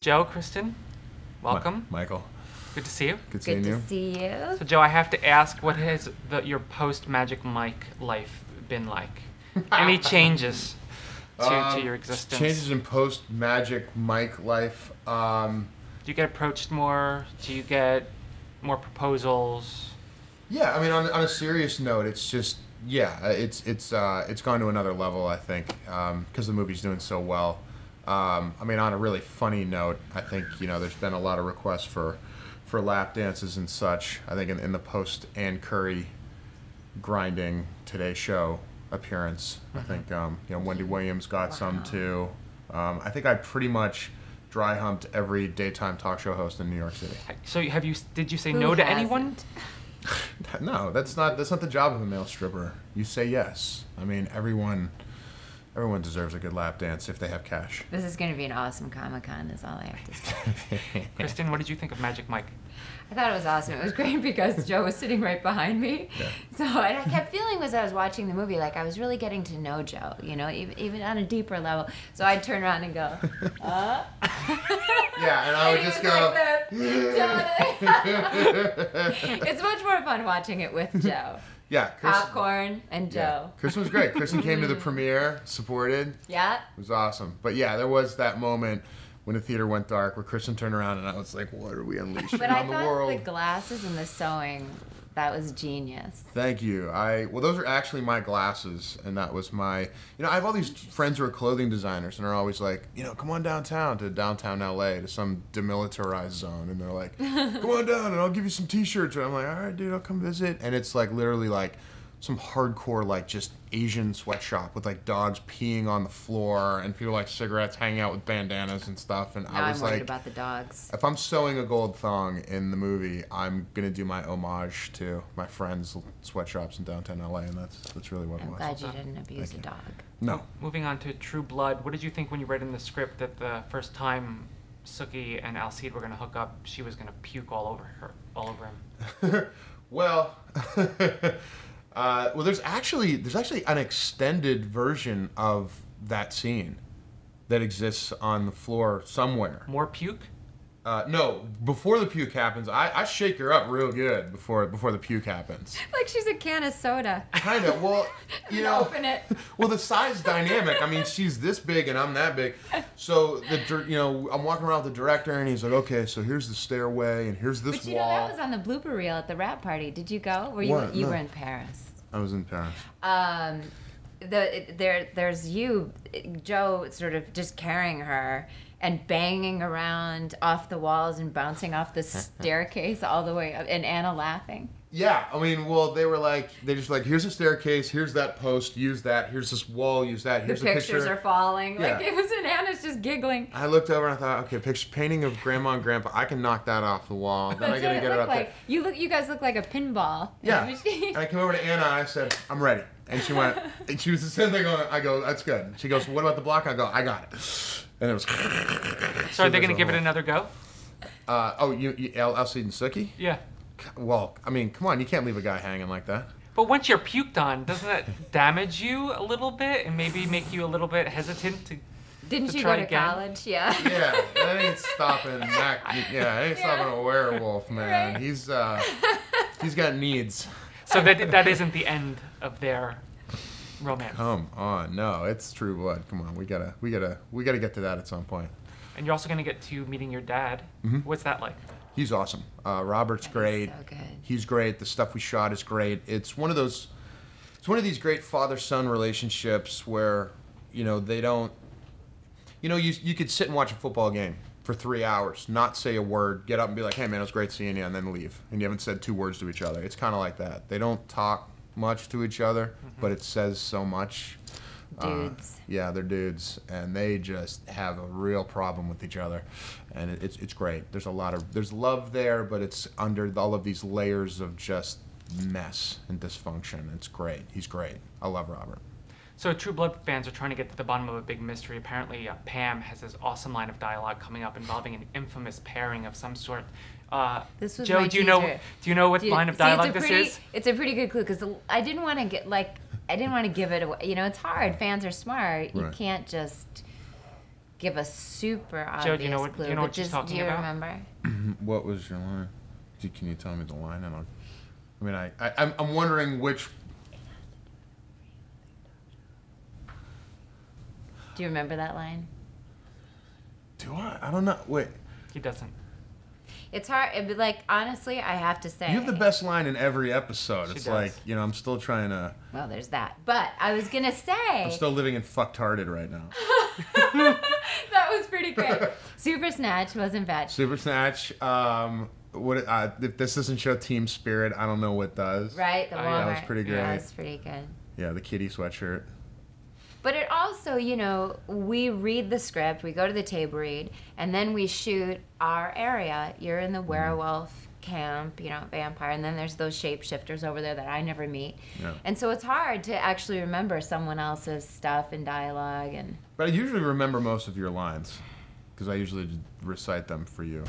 Joe, Kristen, welcome. Michael. Good to see you. Good seeing you. Good to see you. So, Joe, I have to ask, what has your post-Magic Mike life been like? Any changes to your existence? Changes in post-Magic Mike life. Do you get approached more? Do you get more proposals? Yeah, I mean, on a serious note, it's just, it's gone to another level, I think, because the movie's doing so well. I mean, on a really funny note, I think, there's been a lot of requests for lap dances and such. I think in the post Ann Curry grinding Today Show appearance, I think, Wendy Williams got some too. I think I pretty much dry humped every daytime talk show host in New York City. So did you say no to anyone? No, that's not the job of a male stripper. You say yes. I mean, everyone deserves a good lap dance if they have cash. This is going to be an awesome Comic-Con is all I have to say. Kristen, what did you think of Magic Mike? I thought it was awesome. It was great because Joe was sitting right behind me. Yeah. So I kept feeling as I was watching the movie, like I was really getting to know Joe, even on a deeper level. So I'd turn around and go, Yeah, and I would just go. It's much more fun watching it with Joe. Yeah, Kristen, Popcorn and Joe. yeah. Kristen was great. Kristen came to the premiere, supported. Yeah. It was awesome. But yeah, there was that moment when the theater went dark where Kristen turned around and I was like, what are we unleashing But I on the thought world? the glasses and the sewing, that was genius. Thank you. Well, those are actually my glasses, and that was my. I have all these friends who are clothing designers, and are always like, come on downtown to downtown LA to some demilitarized zone, and they're like, come on down, and I'll give you some T-shirts, and I'm like, all right, dude, I'll come visit, and it's like literally like some hardcore like just Asian sweatshop with like dogs peeing on the floor and people like cigarettes hanging out with bandanas and stuff, and Now I was I'm worried like, about the dogs. if I'm sewing a gold thong in the movie, I'm gonna do my homage to my friends' sweatshops in downtown LA, and that's really what it I'm was. glad you didn't abuse a dog. No. Moving on to True Blood, what did you think when you read in the script that the first time Sookie and Alcide were going to hook up, she was going to puke all over him? Well, there's actually an extended version of that scene that exists on the floor somewhere. More puke? No, before the puke happens, I shake her up real good before the puke happens. Like she's a can of soda. Kind of. Well, Open it. Well, the size dynamic. I mean, she's this big and I'm that big. So I'm walking around with the director and he's like, okay, so here's the stairway and here's this But wall. that was on the blooper reel at the rap party. Did you go? Were you What? you No. were in Paris? I was in Paris. There's you, Joe, sort of just carrying her and banging around off the walls and bouncing off the staircase all the way up, and Anna laughing. Yeah, I mean, well, they just like, here's a staircase, here's that post, use that, here's this wall, use that, here's The a pictures picture. are falling. Like Yeah. it was, and Anna's just giggling. I looked over and I thought, okay, painting of Grandma and Grandpa, I can knock that off the wall. Then I That's gotta what get it looked up like. there. You guys look like a pinball. Yeah. machine. And I came over to Anna and I said, I'm ready. And she went, and she was the same thing going, I go, that's good. She goes, what about the block? I go, I got it. And it was. So are they going to give it another go? Alcide and Sookie? Yeah. Well, I mean, come on, you can't leave a guy hanging like that. But once you're puked on, doesn't that damage you a little bit and maybe make you a little bit hesitant to... Didn't To you try go to again? college? Yeah. Yeah, that ain't stopping that. Yeah, it ain't stopping a werewolf, man. Right. He's got needs. So that isn't the end of their romance. Come on, no, it's True Blood. Come on, we gotta get to that at some point. And you're also going to get to meeting your dad. Mm-hmm. What's that like? He's awesome. Robert's great. So good. He's great. The stuff we shot is great. It's one of these great father-son relationships where, they don't, you could sit and watch a football game for 3 hours, not say a word, get up and be like, hey man, it was great seeing you, and then leave. And you haven't said 2 words to each other. It's kind of like that. They don't talk much to each other, but it says so much. Dudes. Yeah, they're dudes, and they just have a real problem with each other, and it's great. There's love there, but it's under all of these layers of just mess and dysfunction. It's great. He's great. I love Robert. So True Blood fans are trying to get to the bottom of a big mystery. Apparently, Pam has this awesome line of dialogue coming up involving an infamous pairing of some sort. This was Joe, my do you know what line of dialogue this is? It's a pretty good clue because I didn't want to give it away. It's hard. Fans are smart. You Right. can't just give a super obvious Joe, do you know what- clue. do you know but what she's just, talking do you about? remember? What was your line? Can you tell me the line? I'm wondering which. Do you remember that line? Do I? I don't know. Wait. He doesn't. It's hard. It'd be like, honestly, I have to say. You have the best line in every episode. She It's does. like, I'm still trying to. Well, there's that. But I was gonna say. I'm still living in fucked-hearted right now. That was pretty good. Super Snatch wasn't bad. Super Snatch. If this doesn't show team spirit, I don't know what does. Right? The Oh, Walmart. yeah, that was pretty great. That was pretty good. Yeah, the kitty sweatshirt. But it also, we read the script, we go to the table read, and then we shoot our area. You're in the werewolf camp, vampire, and then there's those shapeshifters over there that I never meet. Yeah. And so it's hard to actually remember someone else's stuff and dialogue. But I usually remember most of your lines because I usually just recite them for you.